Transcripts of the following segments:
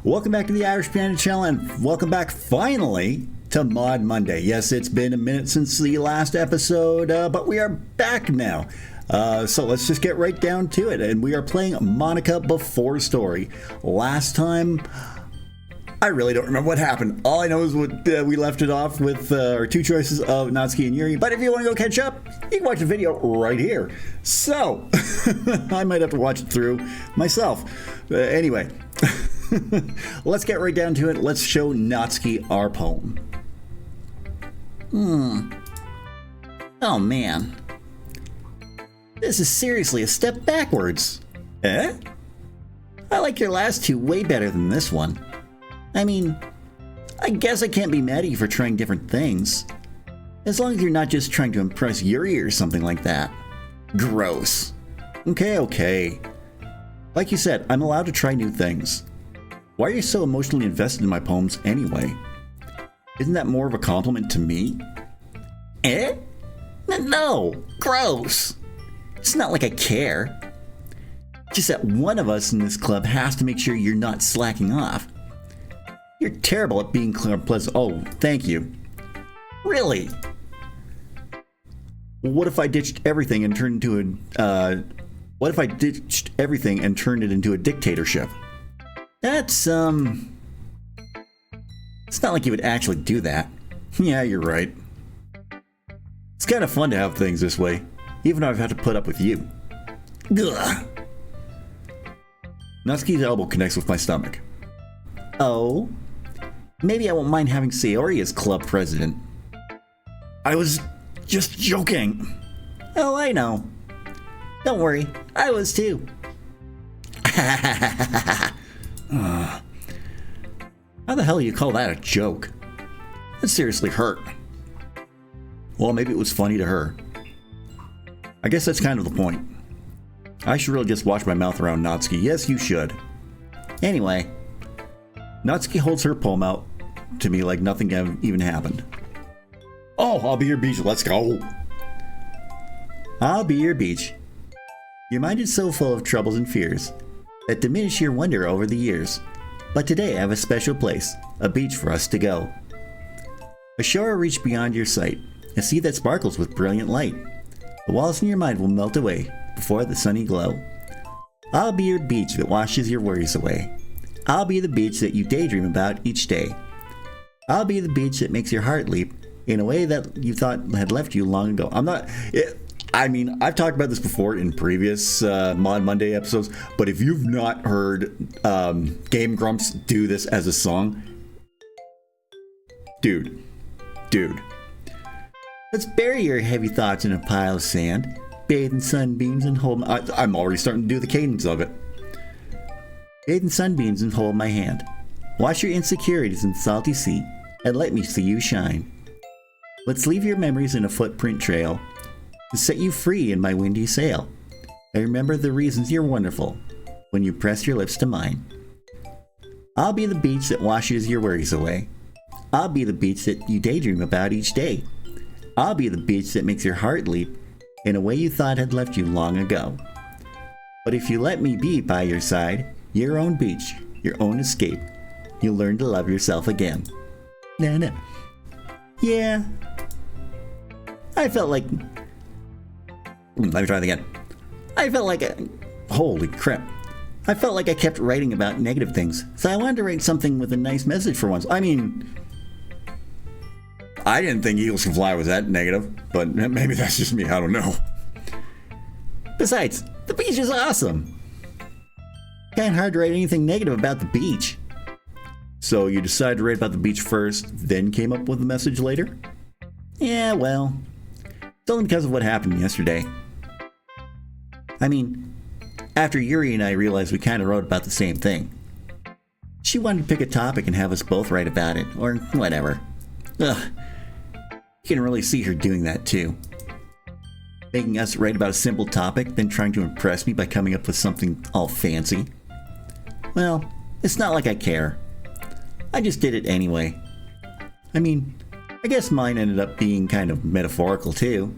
Welcome back to the Irish Piano Channel, and welcome back finally to Mod Monday. Yes, it's been a minute since the last episode, but we are back now. So let's just get right down to it, and we are playing Monika Before Story. Last time, I really don't remember what happened. All I know is we left it off with our two choices of Natsuki and Yuri, but if you want to go catch up, you can watch the video right here. So, I might have to watch it through myself. Anyway, let's get right down to it. Let's show Natsuki our poem. Oh man. This is seriously a step backwards. Eh? I like your last two way better than this one. I mean, I guess I can't be mad at you for trying different things. As long as you're not just trying to impress Yuri or something like that. Gross. Okay. Like you said, I'm allowed to try new things. Why are you so emotionally invested in my poems anyway? Isn't that more of a compliment to me? Eh? No! Gross! It's not like I care. Just that one of us in this club has to make sure you're not slacking off. You're terrible at being pleasant. Oh, thank you. Really? What if I ditched everything and turned into what if I ditched everything and turned it into a dictatorship? That's, it's not like you would actually do that. Yeah, you're right. It's kind of fun to have things this way, even though I've had to put up with you. Ugh. Natsuki's elbow connects with my stomach. Oh? Maybe I won't mind having Sayori as club president. I was just joking. Oh, I know. Don't worry, I was too. How the hell do you call that a joke? That seriously hurt. Well, maybe it was funny to her. I guess that's kind of the point. I should really just watch my mouth around Natsuki. Yes, you should. Anyway, Natsuki holds her poem out to me like nothing even happened. Oh, I'll be your beach. Let's go. I'll be your beach. Your mind is so full of troubles and fears that diminish your wonder over the years. But today I have a special place, a beach for us to go. A shore reach beyond your sight, a sea that sparkles with brilliant light. The walls in your mind will melt away before the sunny glow. I'll be your beach that washes your worries away. I'll be the beach that you daydream about each day. I'll be the beach that makes your heart leap in a way that you thought had left you long ago. I've talked about this before in previous Mod Monday episodes, but if you've not heard Game Grumps do this as a song, dude, let's bury your heavy thoughts in a pile of sand, bathe in sunbeams and hold I'm already starting to do the cadence of it. Bathe in sunbeams and hold my hand. Wash your insecurities in the salty sea and let me see you shine. Let's leave your memories in a footprint trail to set you free in my windy sail. I remember the reasons you're wonderful when you press your lips to mine. I'll be the beach that washes your worries away. I'll be the beach that you daydream about each day. I'll be the beach that makes your heart leap in a way you thought had left you long ago. But if you let me be by your side, your own beach, your own escape, you'll learn to love yourself again. No. Yeah. I felt like... Let me try that again. Holy crap. I felt like I kept writing about negative things, so I wanted to write something with a nice message for once. I mean, I didn't think Eagles Can Fly was that negative, but maybe that's just me, I don't know. Besides, the beach is awesome. Kinda hard to write anything negative about the beach. So you decided to write about the beach first, then came up with a message later? Yeah, well, it's only because of what happened yesterday. I mean, after Yuri and I realized we kind of wrote about the same thing. She wanted to pick a topic and have us both write about it, or whatever. Ugh. You can really see her doing that too. Making us write about a simple topic, then trying to impress me by coming up with something all fancy. Well, it's not like I care. I just did it anyway. I mean, I guess mine ended up being kind of metaphorical too.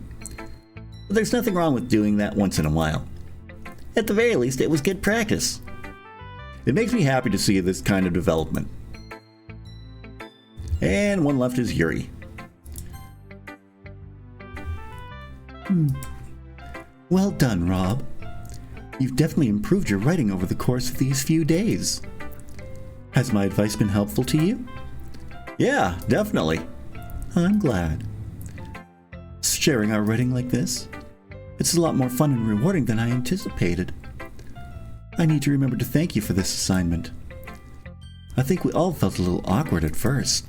But there's nothing wrong with doing that once in a while. At the very least, it was good practice. It makes me happy to see this kind of development. And one left is Yuri. Well done, Rob. You've definitely improved your writing over the course of these few days. Has my advice been helpful to you? Yeah, definitely. I'm glad. Sharing our writing like this, it's a lot more fun and rewarding than I anticipated. I need to remember to thank you for this assignment. I think we all felt a little awkward at first,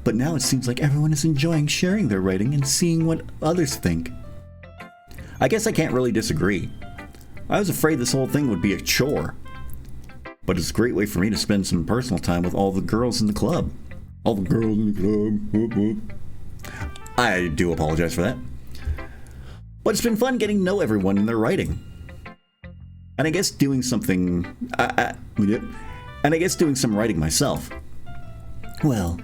but now it seems like everyone is enjoying sharing their writing and seeing what others think. I guess I can't really disagree. I was afraid this whole thing would be a chore, but it's a great way for me to spend some personal time with all the girls in the club. All the girls in the club. Whoop, whoop. I do apologize for that. But it's been fun getting to know everyone in their writing. And I guess doing something... And I guess doing some writing myself. Well,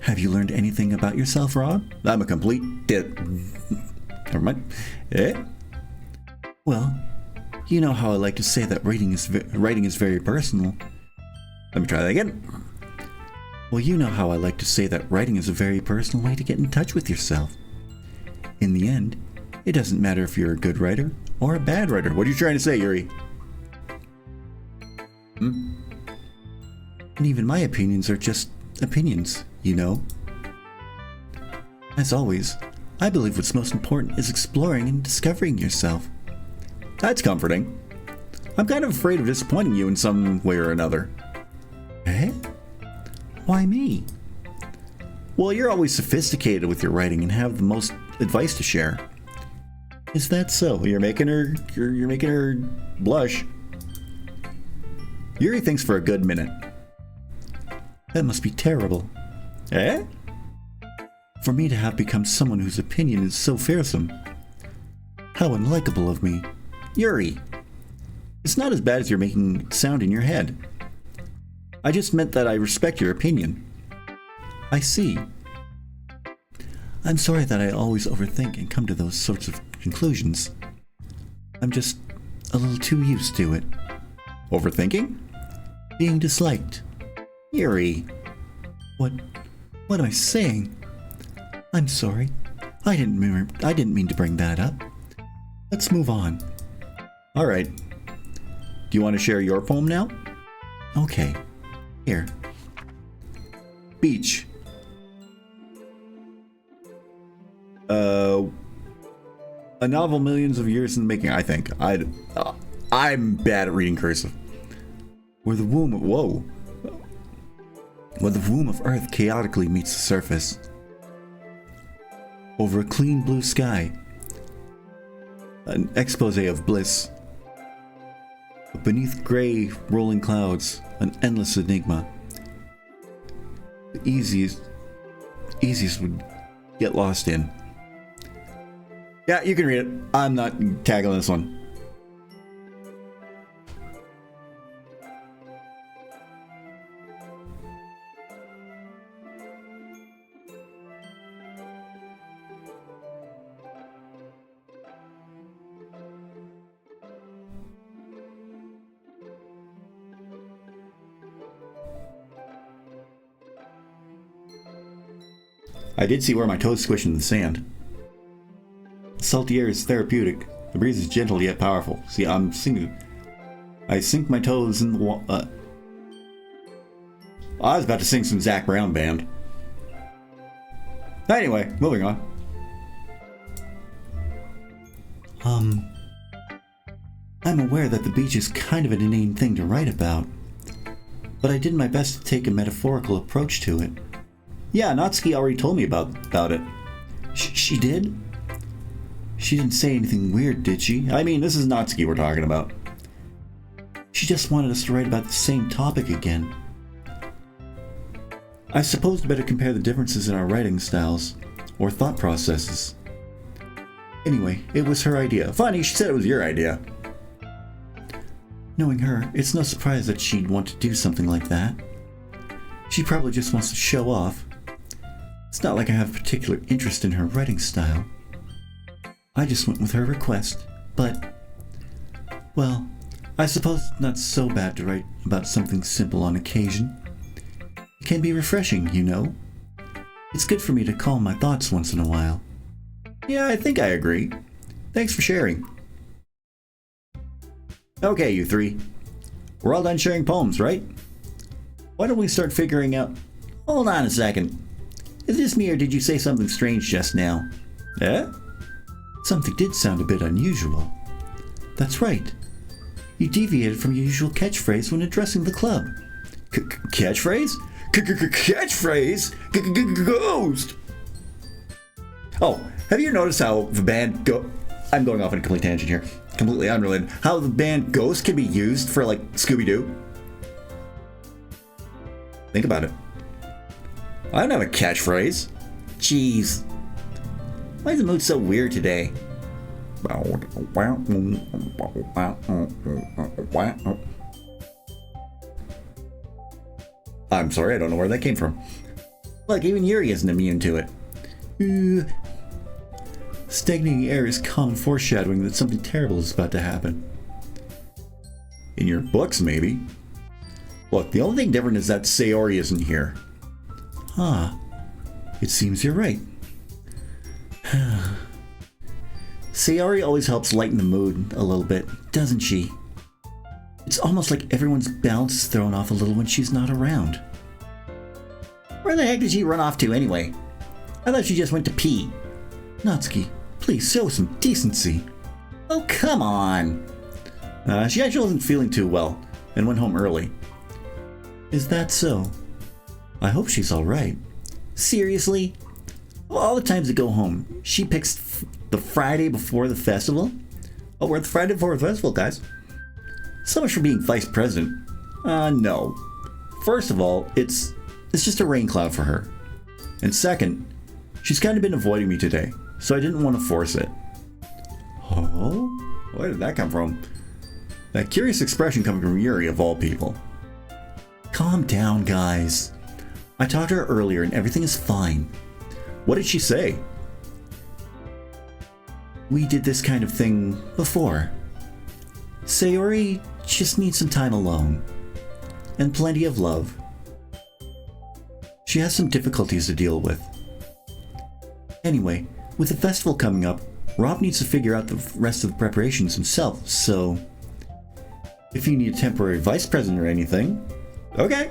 have you learned anything about yourself, Rob? I'm a complete... Never mind. Well, you know how I like to say that writing is very personal. Let me try that again. Well, you know how I like to say that writing is a very personal way to get in touch with yourself. In the end, it doesn't matter if you're a good writer or a bad writer. What are you trying to say, Yuri? And even my opinions are just opinions, you know? As always, I believe what's most important is exploring and discovering yourself. That's comforting. I'm kind of afraid of disappointing you in some way or another. Eh? Why me? Well, you're always sophisticated with your writing and have the most advice to share. Is that so? You're making her blush. Yuri thinks for a good minute. That must be terrible. Eh? For me to have become someone whose opinion is so fearsome. How unlikable of me. Yuri, it's not as bad as you're making it sound in your head. I just meant that I respect your opinion. I see. I'm sorry that I always overthink and come to those sorts of conclusions. I'm just a little too used to it. Overthinking? Being disliked. Yuri. What am I saying? I'm sorry. I didn't mean to bring that up. Let's move on. All right. Do you want to share your poem now? Okay. Here. Beach. A novel millions of years in the making, I think. I'm bad at reading cursive. Where the womb of Earth chaotically meets the surface. Over a clean blue sky. An expose of bliss. Beneath gray rolling clouds, an endless enigma. The easiest would get lost in. Yeah, you can read it. I'm not tackling this one. I did see where my toes squish in the sand. The salty air is therapeutic. The breeze is gentle yet powerful. See, I'm singing. I sink my toes in the water. I was about to sing some Zac Brown band. Anyway, moving on. I'm aware that the beach is kind of an inane thing to write about, but I did my best to take a metaphorical approach to it. Yeah, Natsuki already told me about it. She did? She didn't say anything weird, did she? I mean, this is Natsuki we're talking about. She just wanted us to write about the same topic again. I suppose we better compare the differences in our writing styles, or thought processes. Anyway, it was her idea. Funny, she said it was your idea. Knowing her, it's no surprise that she'd want to do something like that. She probably just wants to show off. It's not like I have a particular interest in her writing style. I just went with her request, but, well, I suppose it's not so bad to write about something simple on occasion. It can be refreshing, you know. It's good for me to calm my thoughts once in a while. Yeah, I think I agree. Thanks for sharing. Okay, you three. We're all done sharing poems, right? Why don't we start figuring out... Hold on a second. Is this me or did you say something strange just now? Eh? Something did sound a bit unusual. That's right. You deviated from your usual catchphrase when addressing the club. Catchphrase? Catchphrase? Ghost! Oh, have you noticed how the band I'm going off on a complete tangent here. Completely unrelated. How the band Ghost can be used for, like, Scooby-Doo? Think about it. I don't have a catchphrase. Jeez. Why is the mood so weird today? I'm sorry, I don't know where that came from. Look, even Yuri isn't immune to it. Stagnating air is common foreshadowing that something terrible is about to happen. In your books, maybe. Look, the only thing different is that Sayori isn't here. Ah, it seems you're right. Sayori always helps lighten the mood a little bit, doesn't she? It's almost like everyone's balance is thrown off a little when she's not around. Where the heck did she run off to anyway? I thought she just went to pee. Natsuki, please show some decency. Oh, come on. She actually wasn't feeling too well and went home early. Is that so? I hope she's alright. Seriously? Well, all the times to go home, she picks the Friday before the festival? Oh, we're at the Friday before the festival, guys. So much for being vice president. No. First of all, it's just a rain cloud for her. And second, she's kind of been avoiding me today, so I didn't want to force it. Oh? Where did that come from? That curious expression coming from Yuri, of all people. Calm down, guys. I talked to her earlier and everything is fine. What did she say? We did this kind of thing before. Sayori just needs some time alone. And plenty of love. She has some difficulties to deal with. Anyway, with the festival coming up, Rob needs to figure out the rest of the preparations himself, so... If you need a temporary vice president or anything... Okay.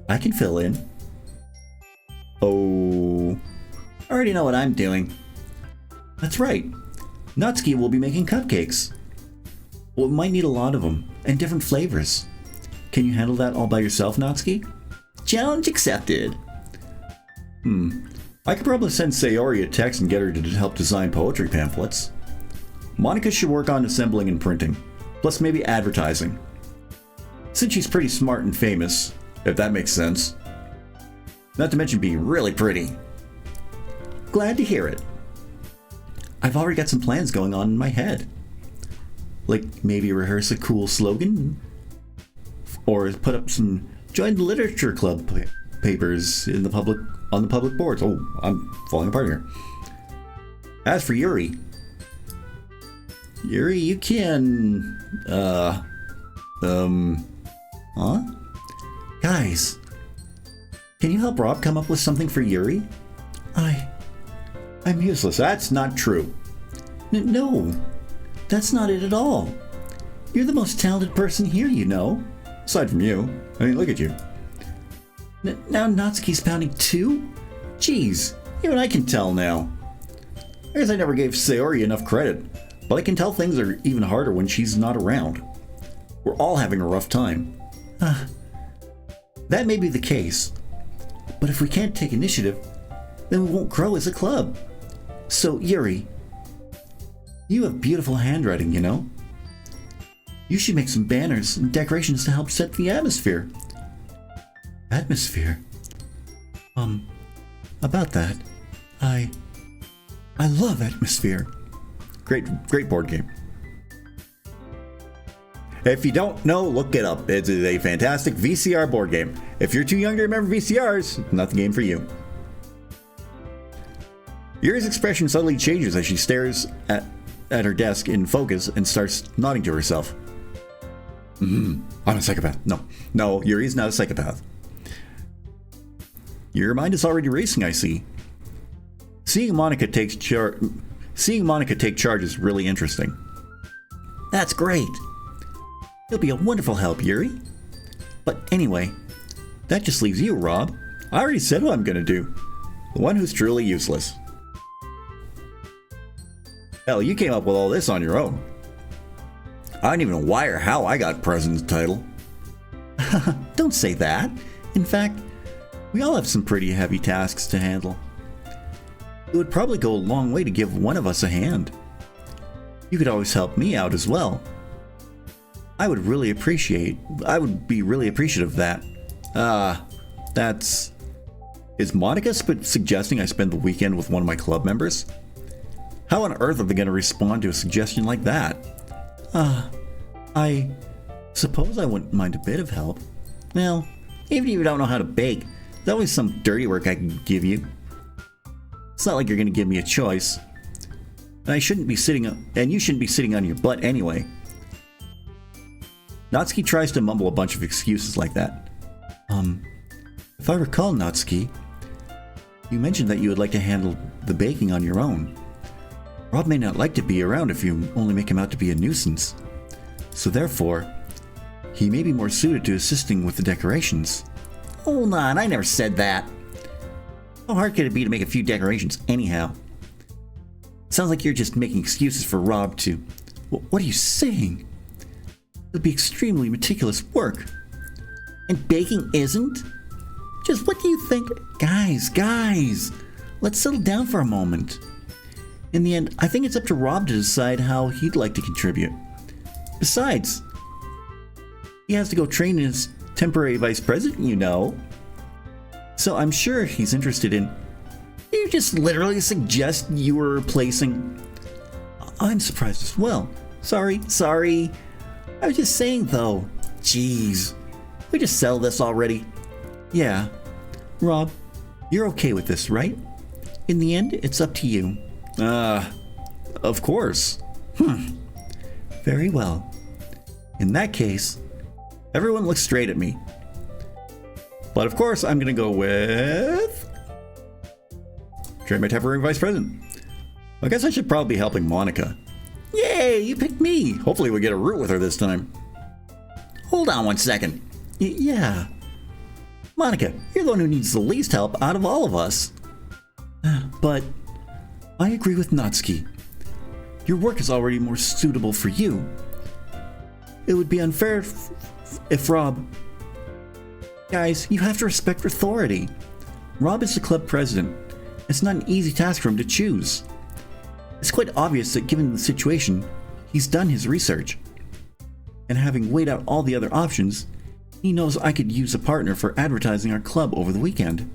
I can fill in. Oh... I already know what I'm doing. That's right. Natsuki will be making cupcakes. Well, we might need a lot of them, and different flavors. Can you handle that all by yourself, Natsuki? Challenge accepted. I could probably send Sayori a text and get her to help design poetry pamphlets. Monika should work on assembling and printing, plus maybe advertising. Since she's pretty smart and famous, if that makes sense. Not to mention being really pretty. Glad to hear it. I've already got some plans going on in my head. Like maybe rehearse a cool slogan? Or put up some join the literature club papers in the public on the public boards. Oh, I'm falling apart here. As for Yuri, you can huh? Guys, can you help Rob come up with something for Yuri? I'm useless. That's not true. No, that's not it at all. You're the most talented person here, you know. Aside from you. I mean, look at you. Now Natsuki's pounding too? Jeez, even I can tell now. I guess I never gave Sayori enough credit, but I can tell things are even harder when she's not around. We're all having a rough time. That may be the case, but if we can't take initiative, then we won't grow as a club. So, Yuri, you have beautiful handwriting, you know? You should make some banners and decorations to help set the atmosphere. Atmosphere? About that, I love Atmosphere. Great board game. If you don't know, look it up. It's a fantastic VCR board game. If you're too young to remember VCRs, not the game for you. Yuri's expression suddenly changes as she stares at her desk in focus and starts nodding to herself. I'm a psychopath. No, Yuri's not a psychopath. Your mind is already racing, I see. Seeing Monika take charge is really interesting. That's great. You'll be a wonderful help, Yuri. But anyway, that just leaves you, Rob. I already said what I'm gonna do. The one who's truly useless. Hell, you came up with all this on your own. I don't even know why or how I got president's title. Don't say that. In fact, we all have some pretty heavy tasks to handle. It would probably go a long way to give one of us a hand. You could always help me out as well. I would be really appreciative of that. Is Monika suggesting I spend the weekend with one of my club members? How on earth are they going to respond to a suggestion like that? I suppose I wouldn't mind a bit of help. Well, even if you don't know how to bake, there's always some dirty work I can give you. It's not like you're going to give me a choice. And you shouldn't be sitting on your butt anyway. Natsuki tries to mumble a bunch of excuses like that. If I recall, Natsuki, you mentioned that you would like to handle the baking on your own. Rob may not like to be around if you only make him out to be a nuisance. So therefore, he may be more suited to assisting with the decorations. Hold on, I never said that. How hard could it be to make a few decorations anyhow? Sounds like you're just making excuses for Rob to... What are you saying? It'll be extremely meticulous work. And baking isn't? Just what do you think? Guys, let's settle down for a moment. In the end, I think it's up to Rob to decide how he'd like to contribute. Besides, he has to go train as temporary vice president, you know. So I'm sure he's interested in... You just literally suggest you were replacing... I'm surprised as well. Sorry. I was just saying, though. Jeez. We just settled this already. Yeah. Rob, you're okay with this, right? In the end, it's up to you. Of course. Very well. In that case, everyone looks straight at me. But of course, I'm gonna go with... Train my temporary vice president. I guess I should probably be helping Monika. Yay, you picked me. Hopefully we get a root with her this time. Hold on one second. Yeah. Monika, you're the one who needs the least help out of all of us. But I agree with Natsuki. Your work is already more suitable for you. It would be unfair if Rob... Guys, you have to respect authority. Rob is the club president. It's not an easy task for him to choose. It's quite obvious that given the situation, he's done his research. And having weighed out all the other options, he knows I could use a partner for advertising our club over the weekend.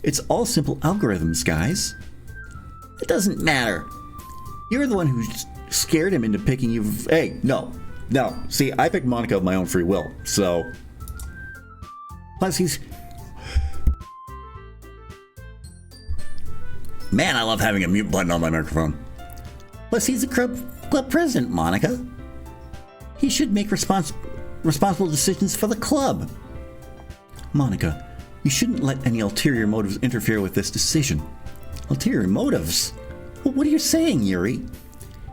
It's all simple algorithms, guys. It doesn't matter. You're the one who scared him into picking you. Hey, no. See, I picked Monika of my own free will, so... Plus, he's... Man, I love having a mute button on my microphone. Plus, he's the club president, Monika. He should make responsible decisions for the club. Monika, you shouldn't let any ulterior motives interfere with this decision. Ulterior motives? Well, what are you saying, Yuri?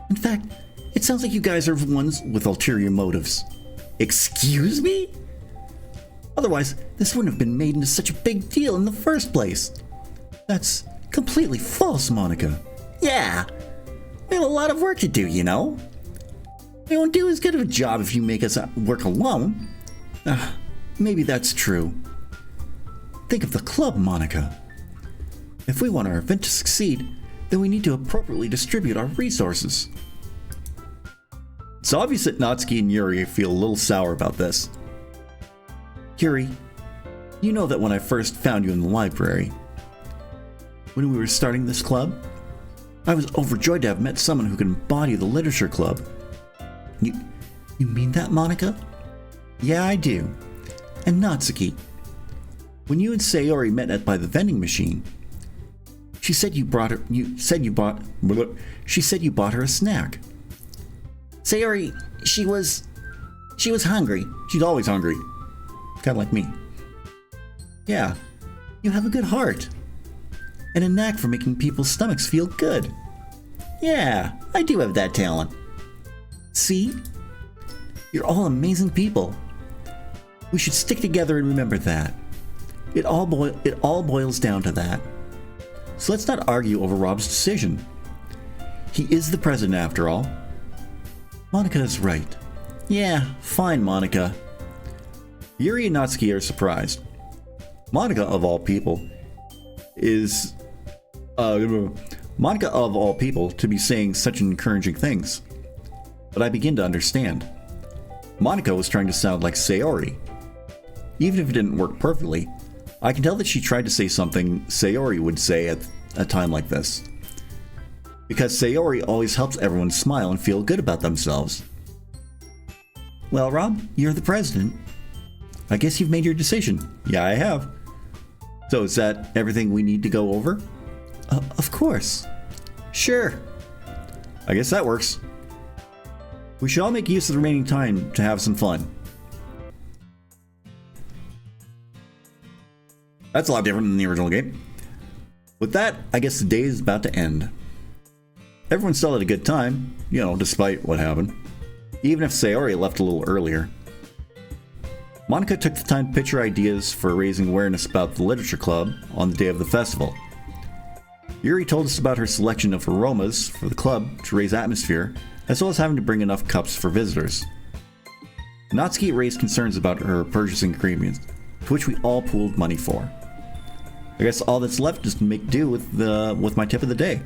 In fact, it sounds like you guys are the ones with ulterior motives. Excuse me? Otherwise, this wouldn't have been made into such a big deal in the first place. That's completely false, Monika. Yeah, we have a lot of work to do, you know. We won't do as good of a job if you make us work alone. Maybe that's true. Think of the club, Monika. If we want our event to succeed, then we need to appropriately distribute our resources. It's obvious that Natsuki and Yuri feel a little sour about this. Yuri, you know that when I first found you in the library, when we were starting this club, I was overjoyed to have met someone who could embody the literature club. You mean that, Monika? Yeah, I do. And Natsuki, when you and Sayori met by the vending machine, she said you bought her a snack. Sayori, she was... She was hungry. She's always hungry. Kind of like me. Yeah, you have a good heart. And a knack for making people's stomachs feel good. Yeah, I do have that talent. See? You're all amazing people. We should stick together and remember that. It all boils down to that. So let's not argue over Rob's decision. He is the president after all. Monika is right. Yeah, fine, Monika. Yuri and Natsuki are surprised. Monika, of all people, to be saying such encouraging things. But I begin to understand. Monika was trying to sound like Sayori. Even if it didn't work perfectly, I can tell that she tried to say something Sayori would say at a time like this. Because Sayori always helps everyone smile and feel good about themselves. Well, Rob, you're the president. I guess you've made your decision. Yeah, I have. So is that everything we need to go over? Of course. Sure. I guess that works. We should all make use of the remaining time to have some fun. That's a lot different than the original game. With that, I guess the day is about to end. Everyone still had a good time, despite what happened. Even if Sayori left a little earlier. Monika took the time to pitch her ideas for raising awareness about the literature club on the day of the festival. Yuri told us about her selection of aromas for the club to raise atmosphere, as well as having to bring enough cups for visitors. Natsuki raised concerns about her purchasing agreements, to which we all pooled money for. I guess all that's left is to make do with my tip of the day.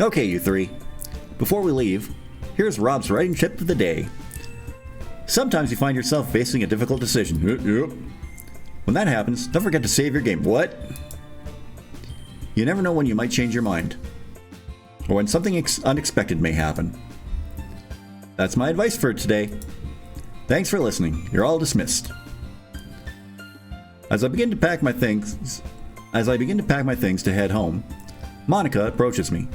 Okay, you three. Before we leave, here's Rob's writing tip of the day. Sometimes you find yourself facing a difficult decision. Yep. When that happens, don't forget to save your game. What? You never know when you might change your mind. Or when something unexpected may happen. That's my advice for today. Thanks for listening. You're all dismissed. As I begin to pack my things to head home, Monika approaches me.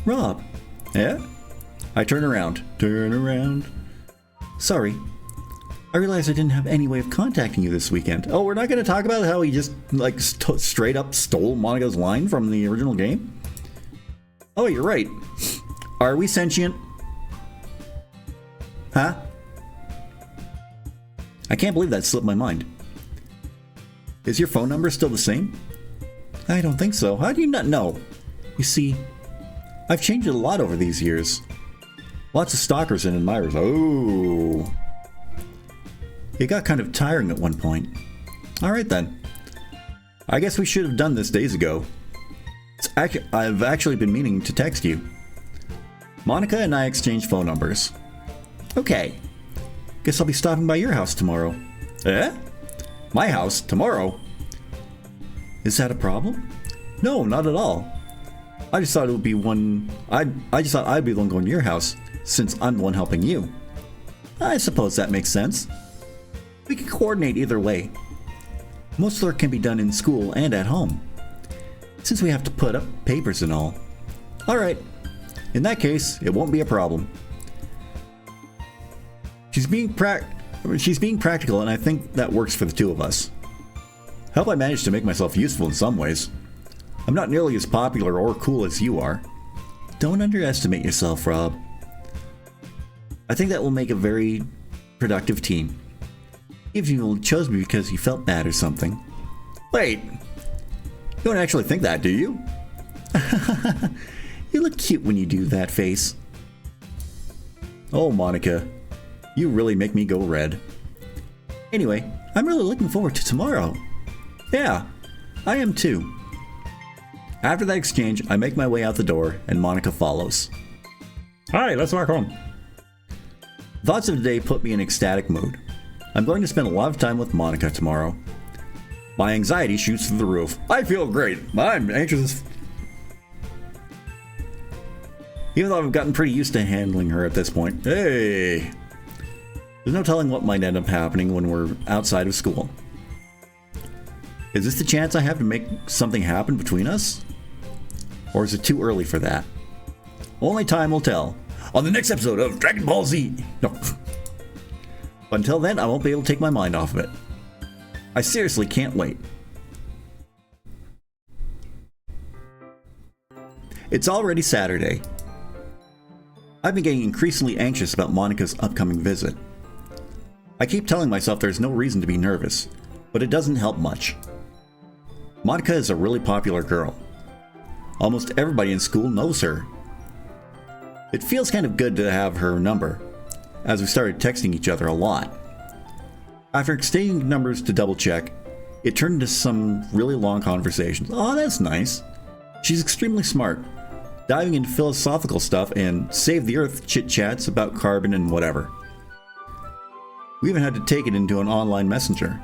Rob. Yeah? I turn around. Sorry. I realized I didn't have any way of contacting you this weekend. Oh, we're not going to talk about how he just, straight up stole Monika's line from the original game? Oh, you're right. Are we sentient? Huh? I can't believe that slipped my mind. Is your phone number still the same? I don't think so. How do you not know? You see, I've changed it a lot over these years. Lots of stalkers and admirers. Oh. It got kind of tiring at one point. Alright then. I guess we should have done this days ago. I've actually been meaning to text you. Monika and I exchanged phone numbers. Okay. Guess I'll be stopping by your house tomorrow. Eh? My house? Tomorrow? Is that a problem? No, not at all. I just thought it would be I just thought I'd be the one going to your house, since I'm the one helping you. I suppose that makes sense. We can coordinate either way. Most work can be done in school and at home, since we have to put up papers and all. Alright. In that case, it won't be a problem. She's being practical, and I think that works for the two of us. Hope I managed to make myself useful in some ways. I'm not nearly as popular or cool as you are. Don't underestimate yourself, Rob. I think that will make a very productive team. If you chose me because you felt bad or something. Wait, you don't actually think that, do you? You look cute when you do that face. Oh, Monika, you really make me go red. Anyway, I'm really looking forward to tomorrow. Yeah, I am too. After that exchange, I make my way out the door, and Monika follows. Hi, let's walk home. Thoughts of the day put me in ecstatic mood. I'm going to spend a lot of time with Monika tomorrow. My anxiety shoots through the roof. I feel great. I'm anxious. Even though I've gotten pretty used to handling her at this point. Hey! There's no telling what might end up happening when we're outside of school. Is this the chance I have to make something happen between us? Or is it too early for that? Only time will tell. On the next episode of Dragon Ball Z. No. But until then, I won't be able to take my mind off of it. I seriously can't wait. It's already Saturday. I've been getting increasingly anxious about Monika's upcoming visit. I keep telling myself there's no reason to be nervous, but it doesn't help much. Monika is a really popular girl. Almost everybody in school knows her. It feels kind of good to have her number, as we started texting each other a lot. After exchanging numbers to double check, it turned into some really long conversations. Oh, that's nice. She's extremely smart, diving into philosophical stuff and save the earth chit-chats about carbon and whatever. We even had to take it into an online messenger.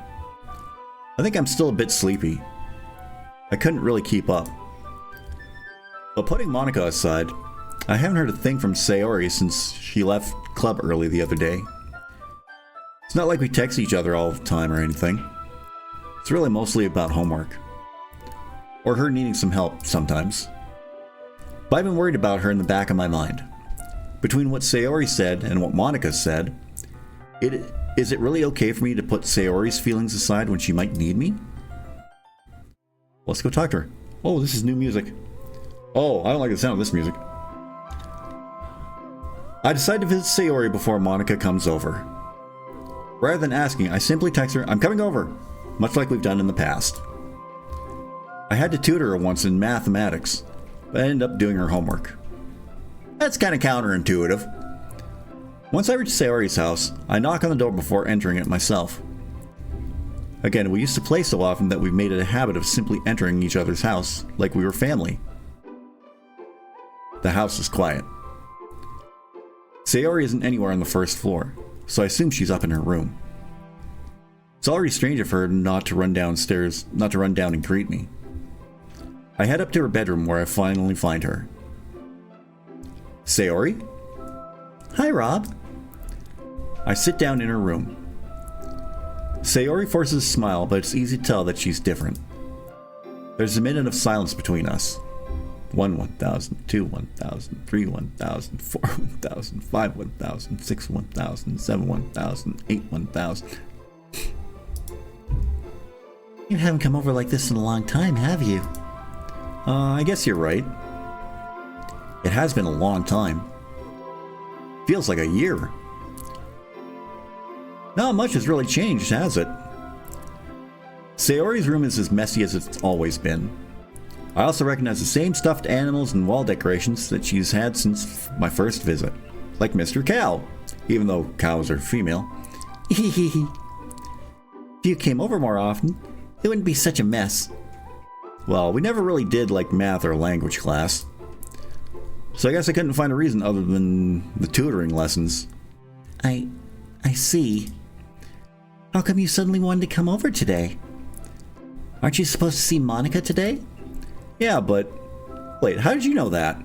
I think I'm still a bit sleepy. I couldn't really keep up. But putting Monika aside, I haven't heard a thing from Sayori since she left club early the other day. It's not like we text each other all the time or anything. It's really mostly about homework. Or her needing some help sometimes. But I've been worried about her in the back of my mind. Between what Sayori said and what Monika said, is it really okay for me to put Sayori's feelings aside when she might need me? Let's go talk to her. Oh, this is new music. Oh, I don't like the sound of this music. I decide to visit Sayori before Monika comes over. Rather than asking, I simply text her, "I'm coming over," much like we've done in the past. I had to tutor her once in mathematics, but I ended up doing her homework. That's kind of counterintuitive. Once I reach Sayori's house, I knock on the door before entering it myself. Again, we used to play so often that we've made it a habit of simply entering each other's house like we were family. The house is quiet. Sayori isn't anywhere on the first floor, so I assume she's up in her room. It's already strange of her not to run down and greet me. I head up to her bedroom where I finally find her. Sayori? Hi, Rob. I sit down in her room. Sayori forces a smile, but it's easy to tell that she's different. There's a minute of silence between us. 1 1,000, 2 1,000, 3 1,000, 4 1,000, 5 1,000, 6 1,000, 7 1,000, 8 1,000. You haven't come over like this in a long time, have you? I guess you're right. It has been a long time. Feels like a year. Not much has really changed, has it? Sayori's room is as messy as it's always been. I also recognize the same stuffed animals and wall decorations that she's had since my first visit. Like Mr. Cow, even though cows are female. If you came over more often, it wouldn't be such a mess. Well, we never really did like math or language class. So I guess I couldn't find a reason other than the tutoring lessons. I see. How come you suddenly wanted to come over today? Aren't you supposed to see Monika today? Yeah, but... Wait, how did you know that?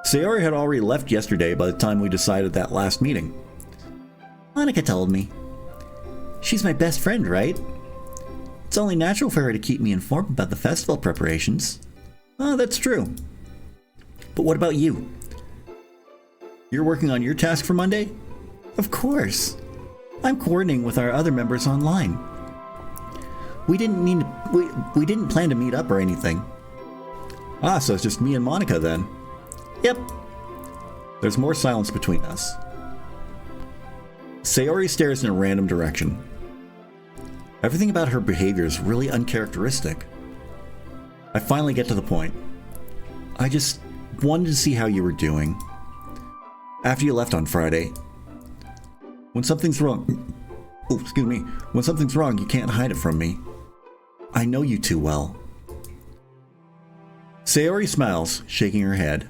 Sayori had already left yesterday by the time we decided that last meeting. Monika told me. She's my best friend, right? It's only natural for her to keep me informed about the festival preparations. Oh, that's true. But what about you? You're working on your task for Monday? Of course. I'm coordinating with our other members online. We didn't plan to meet up or anything. Ah, so it's just me and Monika then. Yep. There's more silence between us. Sayori stares in a random direction. Everything about her behavior is really uncharacteristic. I finally get to the point. I just wanted to see how you were doing. After you left on Friday. When something's wrong... Oh, excuse me. When something's wrong, you can't hide it from me. I know you too well. Sayori smiles, shaking her head.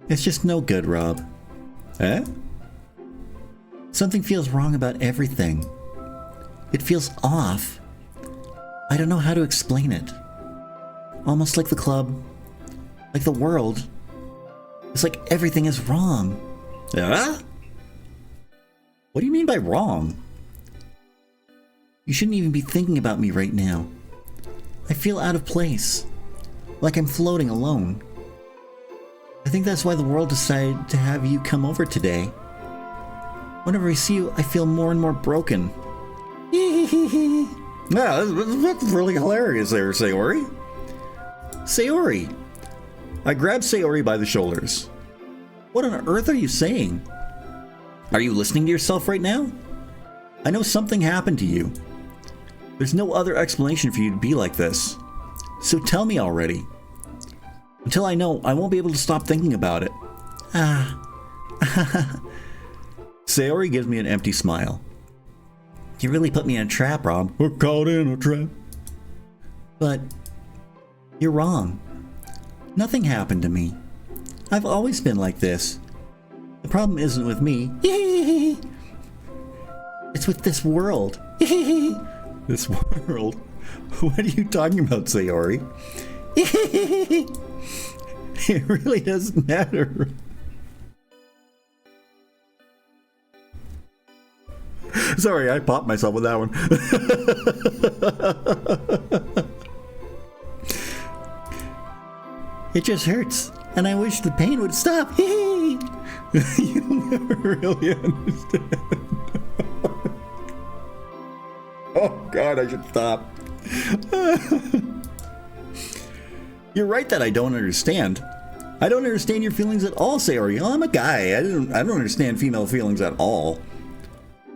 It's just no good, Rob. Eh? Something feels wrong about everything. It feels off. I don't know how to explain it. Almost like the club, like the world. It's like everything is wrong. Yeah? What do you mean by wrong? You shouldn't even be thinking about me right now. I feel out of place. Like I'm floating alone. I think that's why the world decided to have you come over today. Whenever I see you, I feel more and more broken. Yeah, that's really hilarious there, Sayori. Sayori. I grabbed Sayori by the shoulders. What on earth are you saying? Are you listening to yourself right now? I know something happened to you. There's no other explanation for you to be like this. So tell me already. Until I know, I won't be able to stop thinking about it. Sayori gives me an empty smile. You really put me in a trap, Rob. We're caught in a trap. But you're wrong. Nothing happened to me. I've always been like this. The problem isn't with me. It's with this world. This world? What are you talking about, Sayori? It really doesn't matter. Sorry, I popped myself with that one. It just hurts, and I wish the pain would stop. You'll never really understand. Oh God, I should stop. You're right that I don't understand. I don't understand your feelings at all, Sayori. I'm a guy. I don't understand female feelings at all.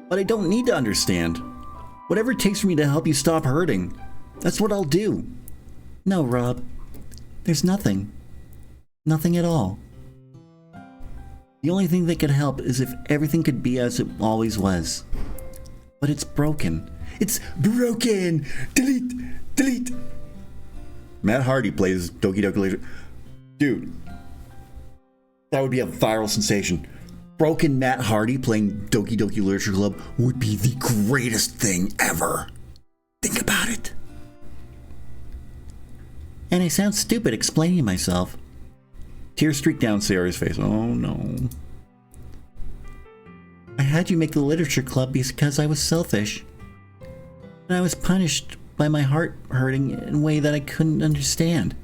But I don't need to understand. Whatever it takes for me to help you stop hurting, that's what I'll do. No, Rob. There's nothing. Nothing at all. The only thing that could help is if everything could be as it always was. But it's broken. It's broken! Delete! Delete! Matt Hardy plays Doki Doki Literature. Dude, that would be a viral sensation. Broken Matt Hardy playing Doki Doki Literature Club would be the greatest thing ever. Think about it. And I sound stupid explaining myself. Tears streak down Sayori's face. Oh no. I had you make the literature club because I was selfish. And I was punished by my heart hurting in a way that I couldn't understand.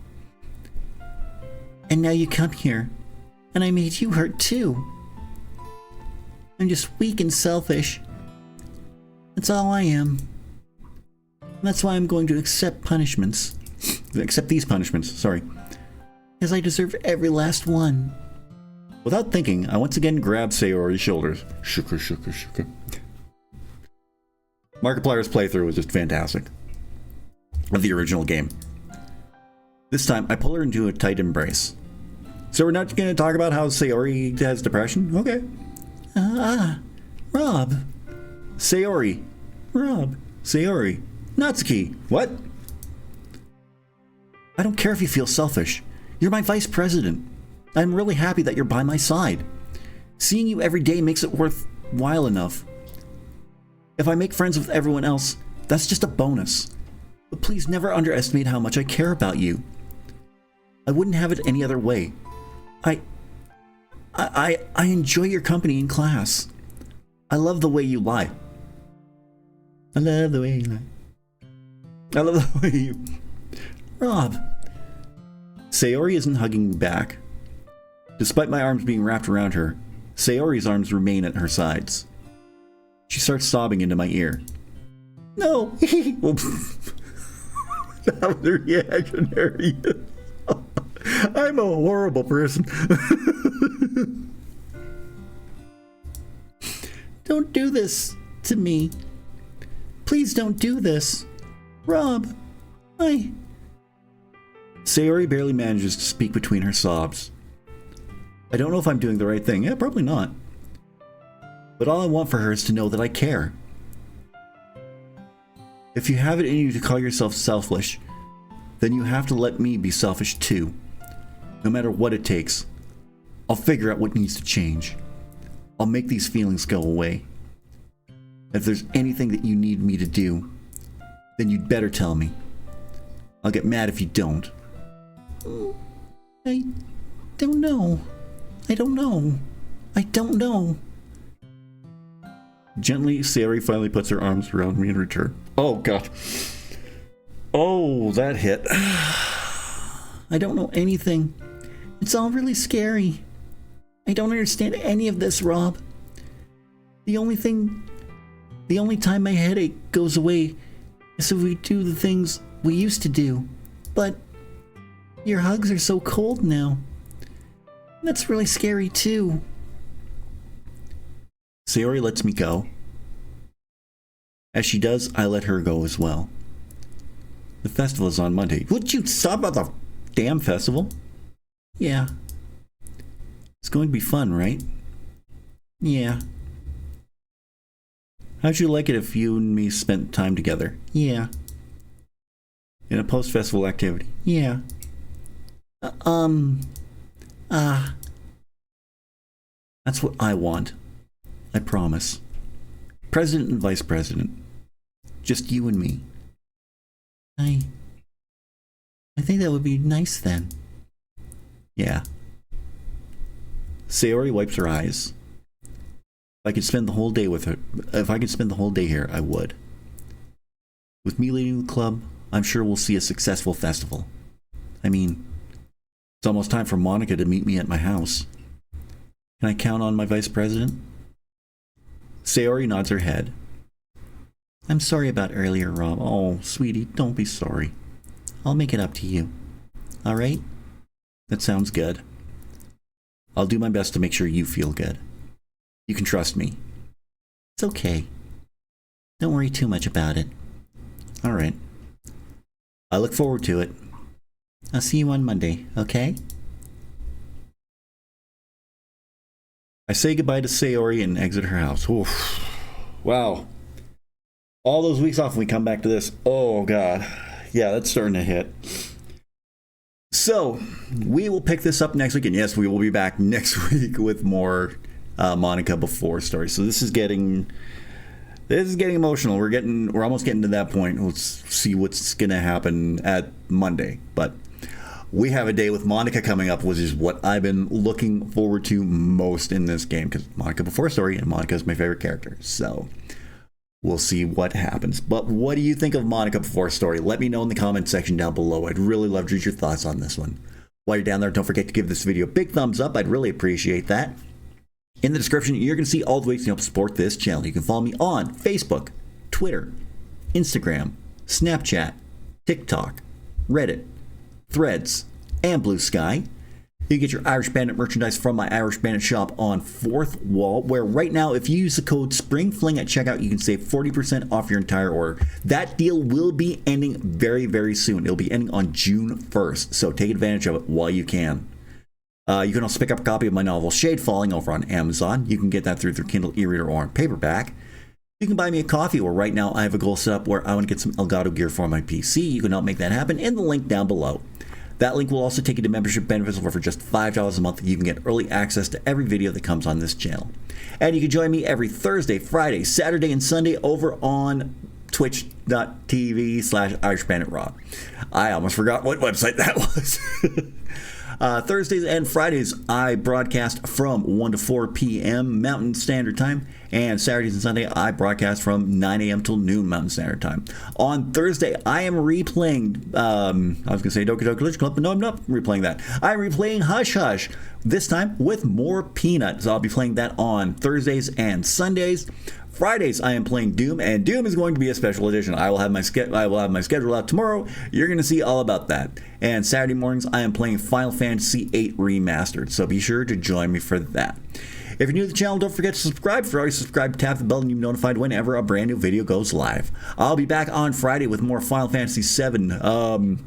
And now you come here, and I made you hurt too. I'm just weak and selfish. That's all I am. And that's why I'm going to accept punishments. Accept these punishments, sorry. Because I deserve every last one. Without thinking, I once again grabbed Sayori's shoulders. Shooka, shooka, shooka. Markiplier's playthrough was just fantastic. Of the original game. This time, I pull her into a tight embrace. So we're not going to talk about how Sayori has depression? Okay. Rob. Sayori. Rob. Sayori. Natsuki. What? I don't care if you feel selfish. You're my vice president. I'm really happy that you're by my side. Seeing you every day makes it worthwhile enough. If I make friends with everyone else, that's just a bonus. But please never underestimate how much I care about you. I wouldn't have it any other way. I enjoy your company in class. I love the way you lie. I love the way you lie. I love the way you... Rob. Sayori isn't hugging me back. Despite my arms being wrapped around her, Sayori's arms remain at her sides. She starts sobbing into my ear. No. That was her reaction. I'm a horrible person. Don't do this to me. Please don't do this. Rob, Sayori barely manages to speak between her sobs. I don't know if I'm doing the right thing. Yeah, probably not. But all I want for her is to know that I care. If you have it in you to call yourself selfish, then you have to let me be selfish too. No matter what it takes. I'll figure out what needs to change. I'll make these feelings go away. If there's anything that you need me to do, then you'd better tell me. I'll get mad if you don't. I don't know. I don't know. I don't know. Gently, Sayori finally puts her arms around me in return. Oh, God. Oh, that hit. I don't know anything. It's all really scary. I don't understand any of this, Rob. The only time my headache goes away is if we do the things we used to do. But your hugs are so cold now. That's really scary too. Sayori lets me go. As she does, I let her go as well. The festival is on Monday. Would you stop at the damn festival? Yeah. It's going to be fun, right? Yeah. How'd you like it if you and me spent time together? Yeah. In a post-festival activity? Yeah. That's what I want. I promise. President and Vice President. Just you and me. I think that would be nice then. Yeah. Sayori wipes her eyes. If I could spend the whole day with her, if I could spend the whole day here, I would. With me leading the club, I'm sure we'll see a successful festival. I mean, it's almost time for Monika to meet me at my house. Can I count on my vice president? Sayori nods her head. I'm sorry about earlier, Rob. Oh, sweetie, don't be sorry. I'll make it up to you. All right? That sounds good. I'll do my best to make sure you feel good. You can trust me. It's okay. Don't worry too much about it. All right. I look forward to it. I'll see you on Monday, okay? I say goodbye to Sayori and exit her house. Oof. Wow. All those weeks off and we come back to this. Oh, God. Yeah, that's starting to hit. So, we will pick this up next week. And yes, we will be back next week with more Monika Before stories. So this is getting emotional. We're almost getting to that point. Let's see what's going to happen at Monday. But we have a day with Monika coming up, which is what I've been looking forward to most in this game, because Monika Before story, and Monika is my favorite character. So we'll see what happens. But what do you think of Monika Before story? Let me know in the comment section down below. I'd really love to read your thoughts on this one. While you're down there, don't forget to give this video a big thumbs up. I'd really appreciate that. In the description, you're going to see all the ways to help support this channel. You can follow me on Facebook, Twitter, Instagram, Snapchat, TikTok, Reddit, Threads, and Blue Sky. You can get your Irish Bandit merchandise from my Irish Bandit shop on 4th Wall, where right now, if you use the code SPRINGFLING at checkout, you can save 40% off your entire order. That deal will be ending very, very soon. It'll be ending on June 1st, so take advantage of it while you can. You can also pick up a copy of my novel Shade Falling over on Amazon. You can get that through Kindle e-reader or on paperback. You can buy me a coffee, or right now I have a goal set up where I want to get some Elgato gear for my PC. You can help make that happen in the link down below. That link will also take you to membership benefits where for just $5 a month you can get early access to every video that comes on this channel. And you can join me every Thursday, Friday, Saturday, and Sunday over on twitch.tv/IrishBanditRob. I almost forgot what website that was. Thursdays and Fridays, I broadcast from 1 to 4 p.m. Mountain Standard Time. And Saturdays and Sunday, I broadcast from 9 a.m. till noon Mountain Standard Time. On Thursday, I am replaying, I was going to say Doki Doki Literature Club, but no, I'm not replaying that. I'm replaying Hush Hush, this time with more Peanut. So I'll be playing that on Thursdays and Sundays. Fridays, I am playing Doom, and Doom is going to be a special edition. I will have my schedule out tomorrow. You're going to see all about that. And Saturday mornings, I am playing Final Fantasy VIII Remastered, so be sure to join me for that. If you're new to the channel, don't forget to subscribe. If you're already subscribed, tap the bell and you'll be notified whenever a brand new video goes live. I'll be back on Friday with more Final Fantasy VII.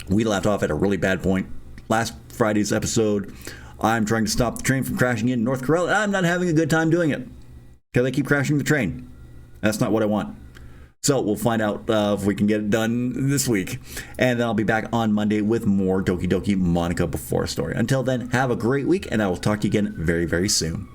We left off at a really bad point. Last Friday's episode, I'm trying to stop the train from crashing in North Korea, and I'm not having a good time doing it, because they keep crashing the train. That's not what I want. So we'll find out if we can get it done this week. And then I'll be back on Monday with more Doki Doki Monika Before story. Until then, have a great week, and I will talk to you again very, very soon.